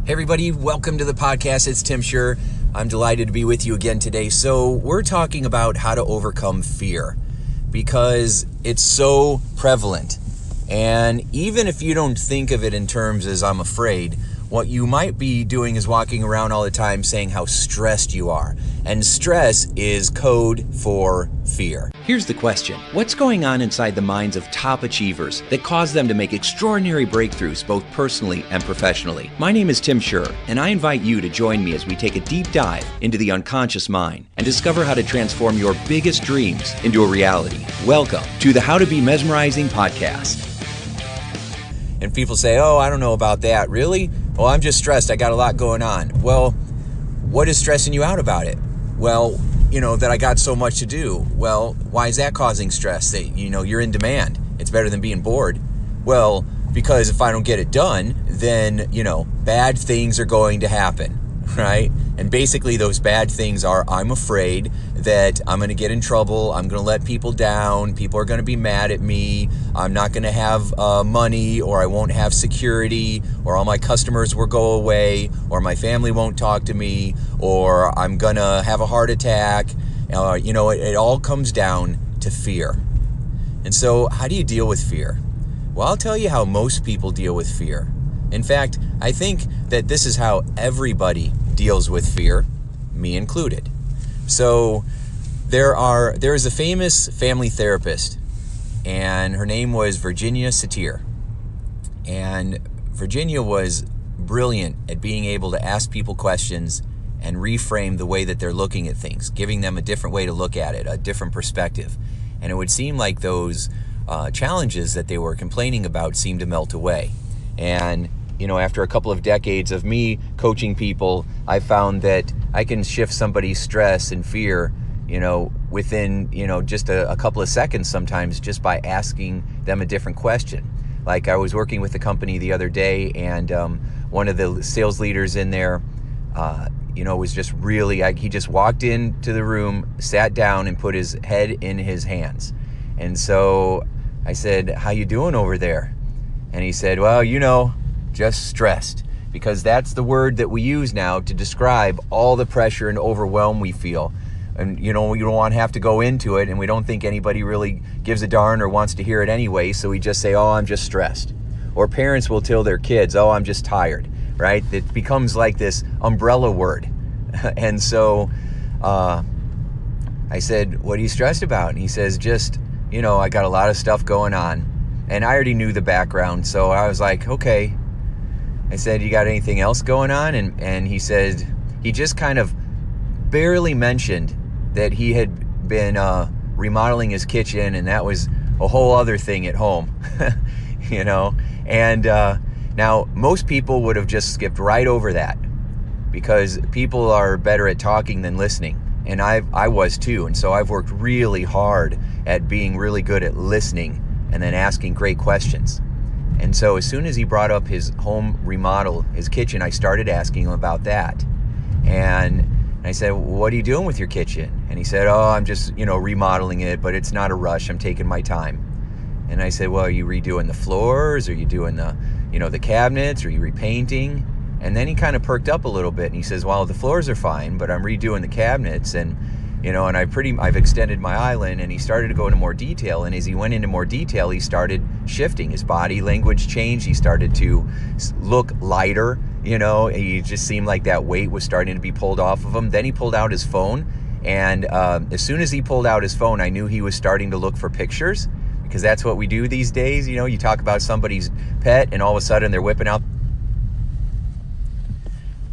Hey everybody, welcome to the podcast. It's Tim Shurr. I'm delighted to be with you again today. So we're talking about how to overcome fear because it's so prevalent. And even if you don't think of it in terms as I'm afraid, what you might be doing is walking around all the time saying how stressed you are. And stress is code for fear. Here's the question. What's going on inside the minds of top achievers that cause them to make extraordinary breakthroughs both personally and professionally? My name is Tim Shurr, and I invite you to join me as we take a deep dive into the unconscious mind and discover how to transform your biggest dreams into a reality. Welcome to the How to Be Mesmerizing podcast. And people say, oh, I don't know about that. Really? Well, I'm just stressed. I got a lot going on. Well, what is stressing you out about it? Well, that I got so much to do. Well, why is that causing stress? That, you're in demand. It's better than being bored. Well, because if I don't get it done, then, bad things are going to happen, right? And basically those bad things are, I'm afraid that I'm going to get in trouble. I'm going to let people down. People are going to be mad at me. I'm not going to have money, or I won't have security, or all my customers will go away, or my family won't talk to me, or I'm going to have a heart attack. It all comes down to fear. And so how do you deal with fear? Well, I'll tell you how most people deal with fear. In fact, I think that this is how everybody deals with fear, me included. So there is a famous family therapist, and her name was Virginia Satir. And Virginia was brilliant at being able to ask people questions and reframe the way that they're looking at things, giving them a different way to look at it, a different perspective. And it would seem like those challenges that they were complaining about seemed to melt away. And after a couple of decades of me coaching people, I found that I can shift somebody's stress and fear, within, just a couple of seconds sometimes, just by asking them a different question. Like I was working with a company the other day, and one of the sales leaders in there, was just really, he just walked into the room, sat down, and put his head in his hands. And so I said, how you doing over there? And he said, well, just stressed, because that's the word that we use now to describe all the pressure and overwhelm we feel. And, you don't want to have to go into it, and we don't think anybody really gives a darn or wants to hear it anyway, so we just say, oh, I'm just stressed. Or parents will tell their kids, oh, I'm just tired, right? It becomes like this umbrella word. And so I said, what are you stressed about? And he says, just, I got a lot of stuff going on. And I already knew the background, so I was like, okay. I said, you got anything else going on? And he said, he just kind of barely mentioned that he had been remodeling his kitchen, and that was a whole other thing at home, And now most people would have just skipped right over that, because people are better at talking than listening. And I was too. And so I've worked really hard at being really good at listening and then asking great questions. And so as soon as he brought up his home remodel, his kitchen, I started asking him about that. And I said, well, what are you doing with your kitchen? And he said, oh, I'm just, remodeling it, but it's not a rush. I'm taking my time. And I said, well, are you redoing the floors? Are you doing the cabinets? Are you repainting? And then he kind of perked up a little bit, and he says, well, the floors are fine, but I'm redoing the cabinets. And and I've extended my island. And he started to go into more detail. And as he went into more detail, he started shifting. His body language changed. He started to look lighter. He just seemed like that weight was starting to be pulled off of him. Then he pulled out his phone. And as soon as he pulled out his phone, I knew he was starting to look for pictures, because that's what we do these days. You talk about somebody's pet, and all of a sudden they're whipping out.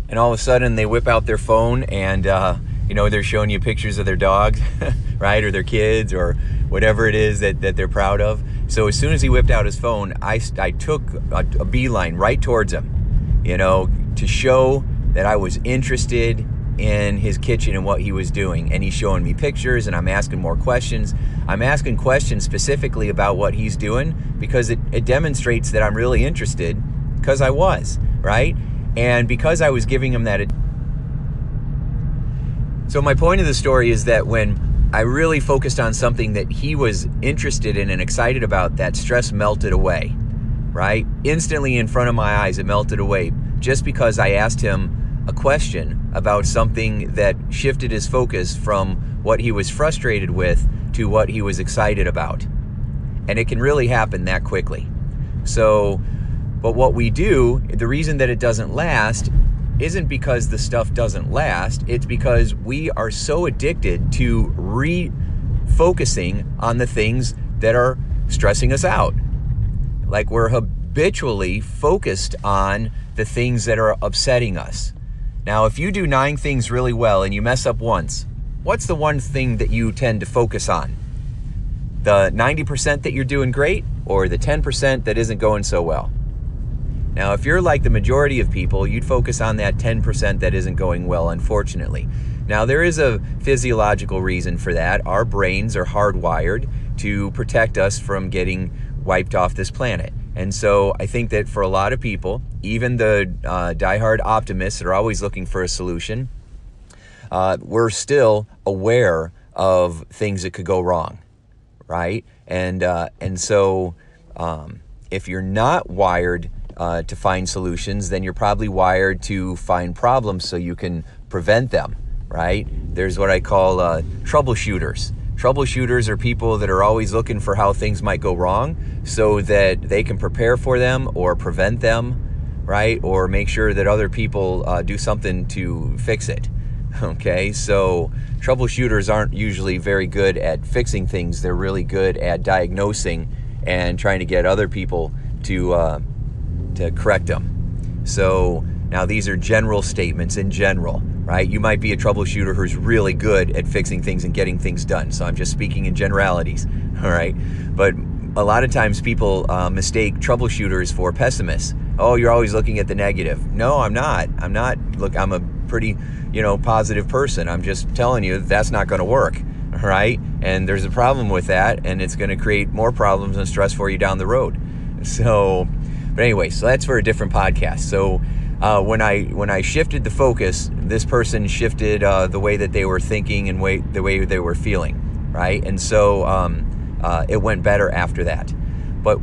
And all of a sudden they whip out their phone, and they're showing you pictures of their dogs, right? Or their kids, or whatever it is that they're proud of. So as soon as he whipped out his phone, I took a beeline right towards him, to show that I was interested in his kitchen and what he was doing. And he's showing me pictures, and I'm asking more questions. I'm asking questions specifically about what he's doing, because it demonstrates that I'm really interested, because I was, right? And because I was giving him that. So my point of the story is that when I really focused on something that he was interested in and excited about, that stress melted away, right? Instantly in front of my eyes, it melted away. just because I asked him a question about something that shifted his focus from what he was frustrated with to what he was excited about. And it can really happen that quickly. So, but what we do, the reason that it doesn't last isn't because the stuff doesn't last. It's because we are so addicted to refocusing on the things that are stressing us out. Like we're habitually focused on the things that are upsetting us. Now, if you do 9 things really well and you mess up once, what's the one thing that you tend to focus on? The 90% that you're doing great, or the 10% that isn't going so well? Now, if you're like the majority of people, you'd focus on that 10% that isn't going well, unfortunately. Now, there is a physiological reason for that. Our brains are hardwired to protect us from getting wiped off this planet. And so I think that for a lot of people, even the diehard optimists that are always looking for a solution, we're still aware of things that could go wrong, right? And so if you're not wired to find solutions, then you're probably wired to find problems so you can prevent them, right? There's what I call troubleshooters. Troubleshooters are people that are always looking for how things might go wrong so that they can prepare for them or prevent them, right? Or make sure that other people do something to fix it, okay? So troubleshooters aren't usually very good at fixing things. They're really good at diagnosing and trying to get other people to correct them. So now these are general statements in general, right? You might be a troubleshooter who's really good at fixing things and getting things done. So I'm just speaking in generalities, all right? But a lot of times people mistake troubleshooters for pessimists. Oh, you're always looking at the negative. No, I'm not. Look, I'm a pretty, positive person. I'm just telling you that's not going to work, all right? And there's a problem with that, and it's going to create more problems and stress for you down the road. So, but anyway, so that's for a different podcast. So when I shifted the focus, this person shifted the way that they were thinking and the way they were feeling, right? And so it went better after that. But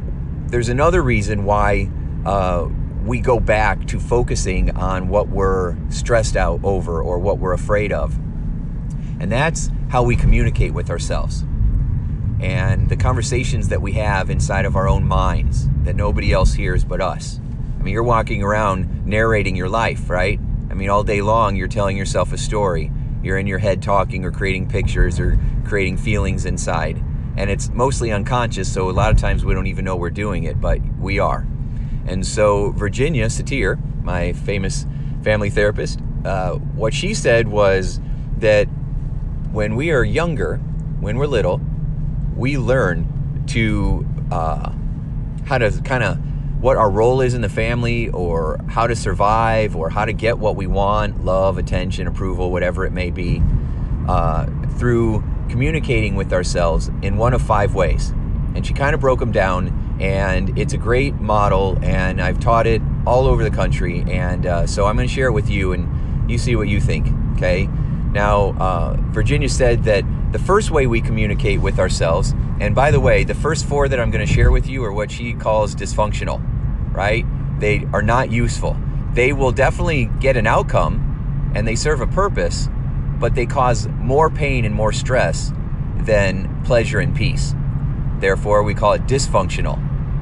there's another reason why we go back to focusing on what we're stressed out over or what we're afraid of. And that's how we communicate with ourselves. And the conversations that we have inside of our own minds that nobody else hears but us. I mean, you're walking around narrating your life, right? I mean, all day long, you're telling yourself a story. You're in your head talking or creating pictures or creating feelings inside. And it's mostly unconscious, so a lot of times we don't even know we're doing it, but we are. And so Virginia Satir, my famous family therapist, what she said was that when we are younger, when we're little, we learn to how to kind of what our role is in the family, or how to survive, or how to get what we want, love, attention, approval, whatever it may be, through communicating with ourselves in one of 5 ways. And she kind of broke them down, and it's a great model, and I've taught it all over the country, and so I'm going to share it with you, and you see what you think, okay? Now, Virginia said that the first way we communicate with ourselves, and by the way, the first 4 that I'm going to share with you are what she calls dysfunctional, right? They are not useful. They will definitely get an outcome, and they serve a purpose, but they cause more pain and more stress than pleasure and peace. Therefore, we call it dysfunctional,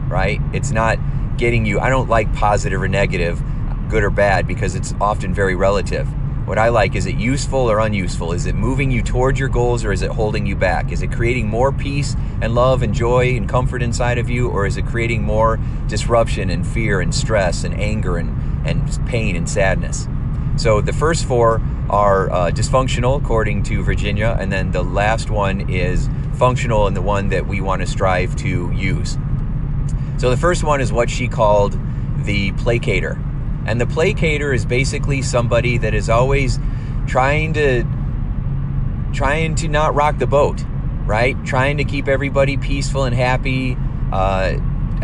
right? It's not getting you, I don't like positive or negative, good or bad, because it's often very relative. What I like, is it useful or unuseful? Is it moving you towards your goals, or is it holding you back? Is it creating more peace and love and joy and comfort inside of you, or is it creating more disruption and fear and stress and anger and pain and sadness? So the first 4 are dysfunctional, according to Virginia, and then the last one is functional, and the one that we want to strive to use. So the first one is what she called the placator. And the placator is basically somebody that is always trying to not rock the boat, right? Trying to keep everybody peaceful and happy,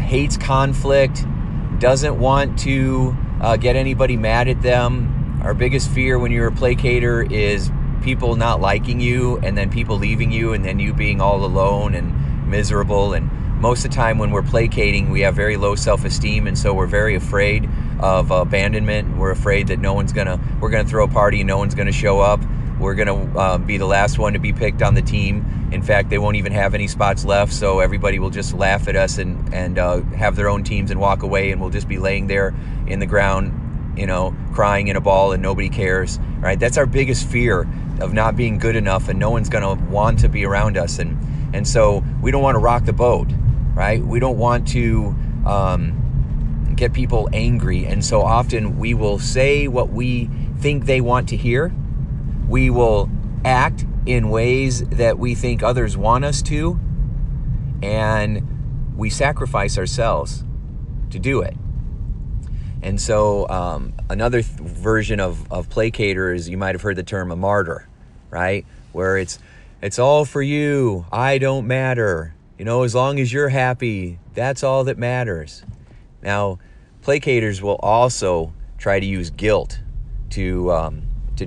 hates conflict, doesn't want to get anybody mad at them. Our biggest fear when you're a placator is people not liking you, and then people leaving you, and then you being all alone and miserable. And most of the time when we're placating, we have very low self-esteem, and so we're very afraid of abandonment. We're afraid that we're gonna throw a party, no one's gonna show up. We're gonna be the last one to be picked on the team. In fact, they won't even have any spots left, so everybody will just laugh at us and have their own teams and walk away, and we'll just be laying there in the ground, crying in a ball, and nobody cares, right? That's our biggest fear, of not being good enough, and no one's gonna want to be around us, and so we don't want to rock the boat, right? We don't want to get people angry, and so often we will say what we think they want to hear. We will act in ways that we think others want us to, and we sacrifice ourselves to do it. And so another version of placator is, you might have heard the term a martyr, right? Where it's all for you, I don't matter. As long as you're happy, that's all that matters. Now, placators will also try to use guilt to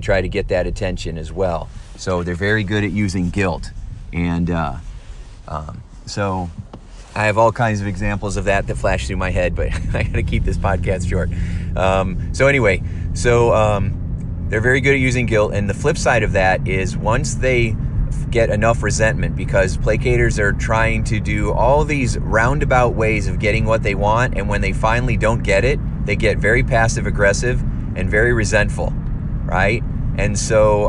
try to get that attention as well. So they're very good at using guilt. And so I have all kinds of examples of that flash through my head, but I got to keep this podcast short. They're very good at using guilt. And the flip side of that is, once they get enough resentment, because placators are trying to do all these roundabout ways of getting what they want, and when they finally don't get it, they get very passive aggressive and very resentful, right? And so,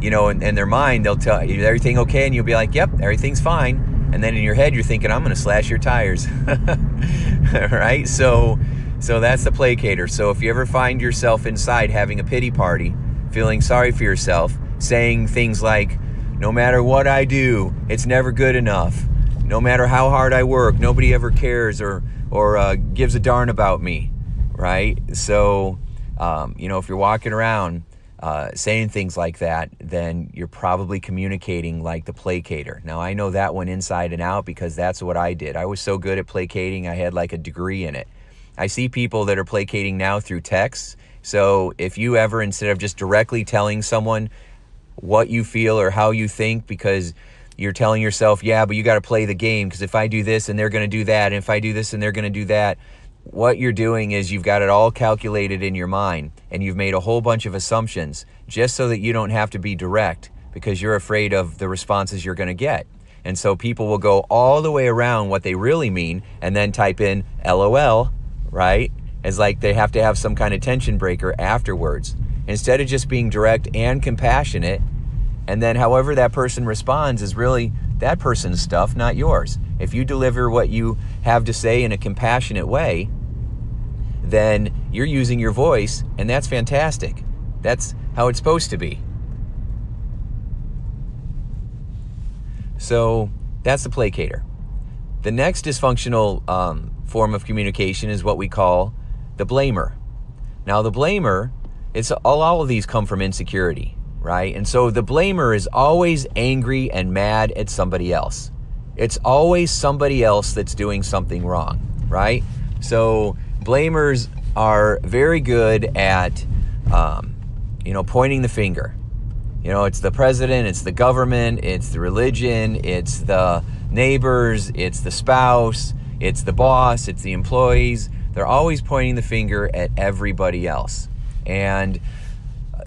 in their mind, they'll tell you, everything okay? And you'll be like, yep, everything's fine. And then in your head, you're thinking, I'm going to slash your tires, right? So that's the placator. So if you ever find yourself inside having a pity party, feeling sorry for yourself, saying things like, no matter what I do, it's never good enough. No matter how hard I work, nobody ever cares or gives a darn about me, right? So, if you're walking around saying things like that, then you're probably communicating like the placator. Now, I know that one inside and out, because that's what I did. I was so good at placating, I had like a degree in it. I see people that are placating now through text. So if you ever, instead of just directly telling someone what you feel or how you think, because you're telling yourself, yeah, but you got to play the game, because if I do this and they're going to do that, and if I do this and they're going to do that, what you're doing is you've got it all calculated in your mind, and you've made a whole bunch of assumptions just so that you don't have to be direct, because you're afraid of the responses you're going to get. And so people will go all the way around what they really mean and then type in LOL, right? As like they have to have some kind of tension breaker afterwards, instead of just being direct and compassionate. And then however that person responds is really that person's stuff, not yours. If you deliver what you have to say in a compassionate way, then you're using your voice, and that's fantastic. That's how it's supposed to be. So that's the placator. The next dysfunctional form of communication is what we call the blamer. Now, the blamer, all of these come from insecurity, right? And so the blamer is always angry and mad at somebody else. It's always somebody else that's doing something wrong, right? So blamers are very good at, pointing the finger. It's the president, it's the government, it's the religion, it's the neighbors, it's the spouse, it's the boss, it's the employees. They're always pointing the finger at everybody else. And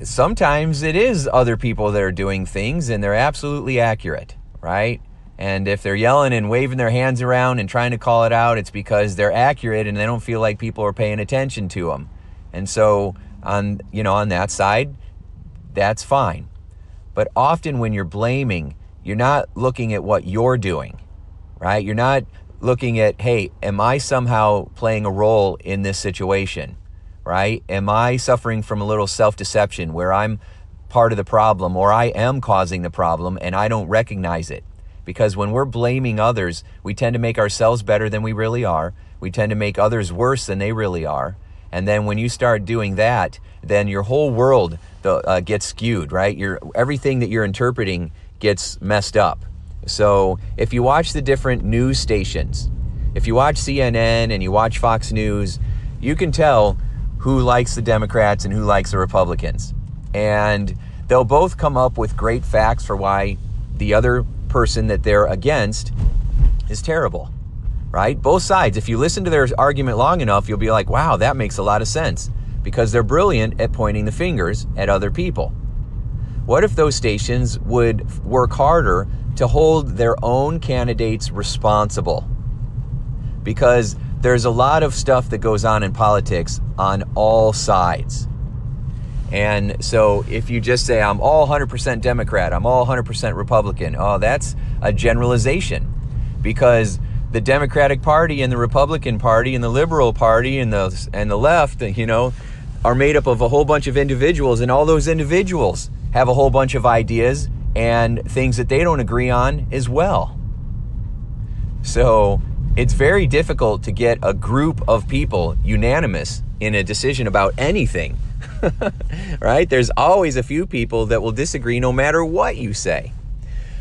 sometimes it is other people that are doing things, and they're absolutely accurate, right? And if they're yelling and waving their hands around and trying to call it out, it's because they're accurate and they don't feel like people are paying attention to them. And so on that side, that's fine. But often when you're blaming, you're not looking at what you're doing, right? You're not looking at, hey, am I somehow playing a role in this situation, right? Am I suffering from a little self-deception where I'm part of the problem, or I am causing the problem and I don't recognize it? Because when we're blaming others, we tend to make ourselves better than we really are. We tend to make others worse than they really are. And then when you start doing that, then your whole world gets skewed, right? Everything that you're interpreting gets messed up. So if you watch the different news stations, if you watch CNN and you watch Fox News, you can tell who likes the Democrats and who likes the Republicans. And they'll both come up with great facts for why the other person that they're against is terrible, right? Both sides. If you listen to their argument long enough, you'll be like, wow, that makes a lot of sense, because they're brilliant at pointing the fingers at other people. What if those stations would work harder to hold their own candidates responsible? Because there's a lot of stuff that goes on in politics on all sides. And so if you just say, I'm all 100% Democrat, I'm all 100% Republican, oh, that's a generalization, because the Democratic Party and the Republican Party and the Liberal Party and the left, you know, are made up of a whole bunch of individuals, and all those individuals have a whole bunch of ideas and things that they don't agree on as well. So it's very difficult to get a group of people unanimous in a decision about anything, right? There's always a few people that will disagree no matter what you say.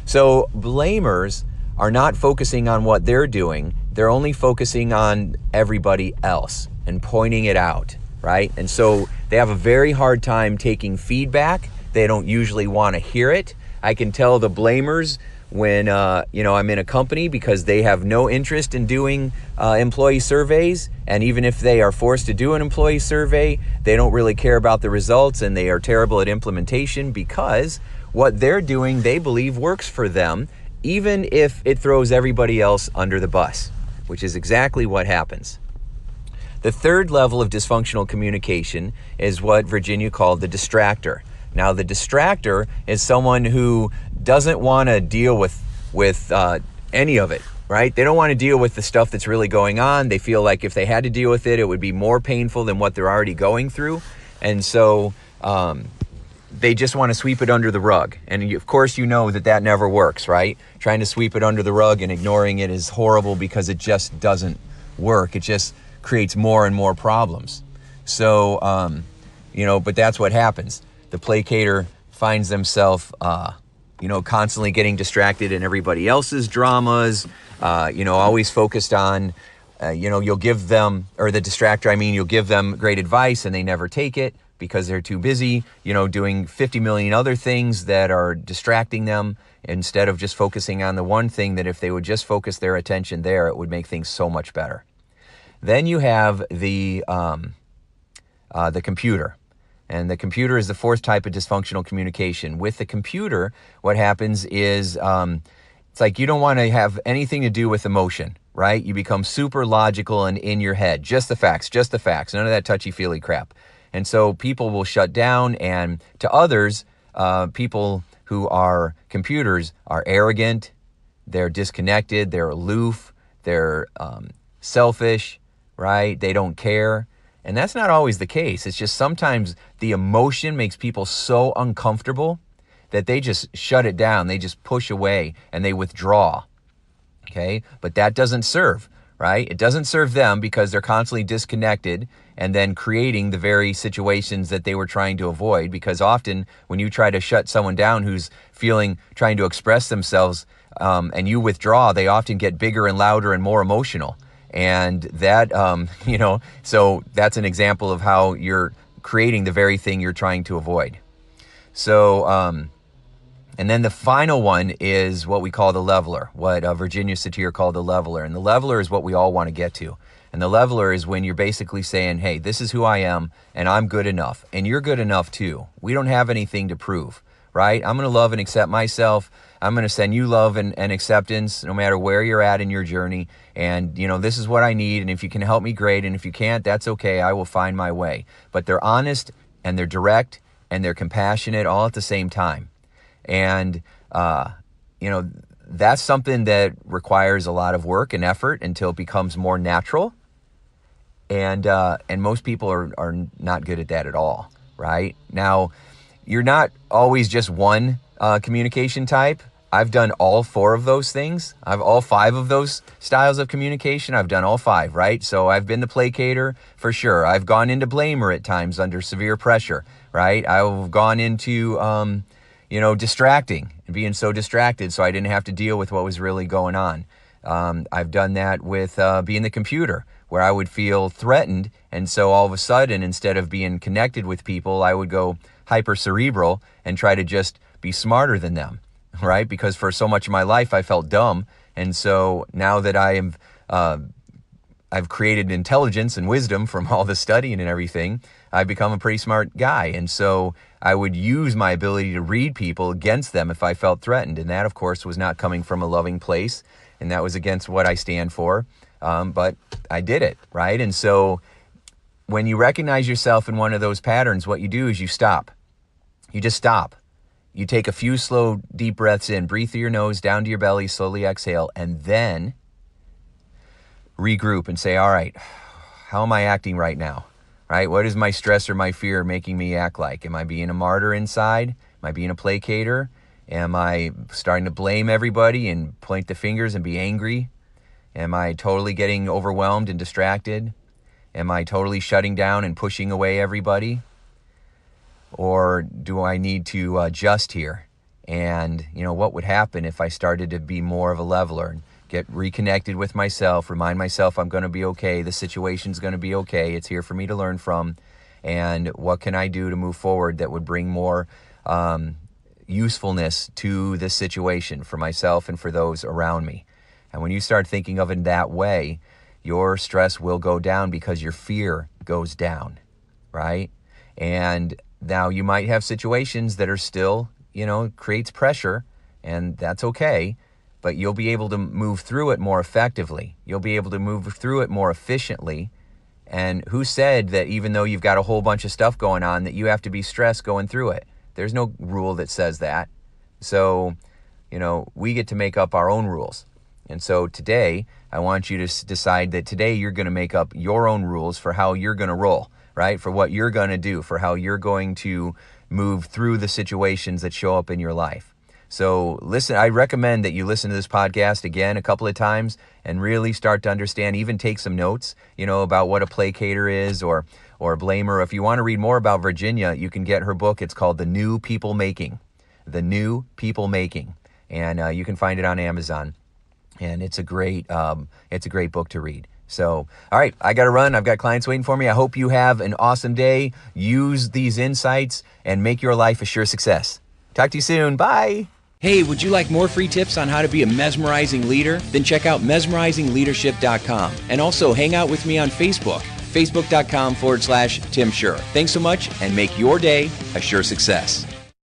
So blamers are not focusing on what they're doing. They're only focusing on everybody else and pointing it out, right? And so they have a very hard time taking feedback. They don't usually want to hear it. I can tell the blamers when I'm in a company, because they have no interest in doing employee surveys. And even if they are forced to do an employee survey, they don't really care about the results, and they are terrible at implementation, because what they're doing, they believe works for them, even if it throws everybody else under the bus, which is exactly what happens. The third level of dysfunctional communication is what Virginia called the distractor. Now, the distractor is someone who doesn't want to deal with any of it, right? They don't want to deal with the stuff that's really going on. They feel like if they had to deal with it, it would be more painful than what they're already going through. And so they just want to sweep it under the rug. And of course, you know that never works, right? Trying to sweep it under the rug and ignoring it is horrible, because it just doesn't work. It just creates more and more problems. So, but that's what happens. The placater finds themselves, constantly getting distracted in everybody else's dramas, always focused on, you'll give them, or the distractor, you'll give them great advice and they never take it because they're too busy, doing 50 million other things that are distracting them, instead of just focusing on the one thing that if they would just focus their attention there, it would make things so much better. Then you have the computer. And the computer is the fourth type of dysfunctional communication. With the computer, what happens is it's like you don't want to have anything to do with emotion, right? You become super logical and in your head. Just the facts, none of that touchy-feely crap. And so people will shut down, and to others, people who are computers are arrogant, they're disconnected, they're aloof, they're selfish, right? They don't care. And that's not always the case. It's just sometimes the emotion makes people so uncomfortable that they just shut it down. They just push away and they withdraw. Okay? But that doesn't serve, right? It doesn't serve them, because they're constantly disconnected and then creating the very situations that they were trying to avoid. Because often when you try to shut someone down who's trying to express themselves, and you withdraw, they often get bigger and louder and more emotional. And that, so that's an example of how you're creating the very thing you're trying to avoid. So, and then the final one is what we call the leveler, what Virginia Satir called the leveler. And the leveler is what we all want to get to. And the leveler is when you're basically saying, hey, this is who I am, and I'm good enough, and you're good enough too. We don't have anything to prove, right? I'm going to love and accept myself. I'm going to send you love and acceptance no matter where you're at in your journey. And, this is what I need. And if you can help me, great. And if you can't, that's okay. I will find my way. But they're honest, and they're direct, and they're compassionate all at the same time. And, that's something that requires a lot of work and effort until it becomes more natural. And most people are not good at that at all, right? Now, you're not always just one communication type. I've done all 4 of those things. I've all 5 of those styles of communication. I've done all 5, right? So I've been the placater for sure. I've gone into blamer at times under severe pressure, right? I've gone into, distracting and being so distracted so I didn't have to deal with what was really going on. I've done that with being the computer, where I would feel threatened. And so all of a sudden, instead of being connected with people, I would go hyper-cerebral and try to just be smarter than them, right? Because for so much of my life, I felt dumb. And so now that I am I've created intelligence and wisdom from all the studying and everything. I've become a pretty smart guy. And so I would use my ability to read people against them if I felt threatened. And that, of course, was not coming from a loving place. And that was against what I stand for. But I did it, right? And so when you recognize yourself in one of those patterns, what you do is you stop. You just stop. You take a few slow, deep breaths in, breathe through your nose, down to your belly, slowly exhale, and then regroup and say, all right, how am I acting right now? Right? What is my stress or my fear making me act like? Am I being a martyr inside? Am I being a placater? Am I starting to blame everybody and point the fingers and be angry? Am I totally getting overwhelmed and distracted? Am I totally shutting down and pushing away everybody? Or do I need to adjust here? And, what would happen if I started to be more of a leveler and get reconnected with myself, remind myself I'm going to be okay, the situation's going to be okay, it's here for me to learn from, and what can I do to move forward that would bring more usefulness to this situation for myself and for those around me. And when you start thinking of it in that way, your stress will go down because your fear goes down, right? And now you might have situations that are still, creates pressure, and that's okay. But you'll be able to move through it more effectively. You'll be able to move through it more efficiently. And who said that even though you've got a whole bunch of stuff going on that you have to be stressed going through it? There's no rule that says that. So, we get to make up our own rules. And so today, I want you to decide that today you're going to make up your own rules for how you're going to roll, right? For what you're going to do, for how you're going to move through the situations that show up in your life. So listen, I recommend that you listen to this podcast again a couple of times and really start to understand, even take some notes, about what a placater is or a blamer. If you want to read more about Virginia, you can get her book. It's called The New People Making. The New People Making. And you can find it on Amazon. And it's a great book to read. So, all right, I got to run. I've got clients waiting for me. I hope you have an awesome day. Use these insights and make your life a sure success. Talk to you soon. Bye. Hey, would you like more free tips on how to be a mesmerizing leader? Then check out mesmerizingleadership.com and also hang out with me on Facebook, facebook.com/Tim Shurr. Thanks so much and make your day a sure success.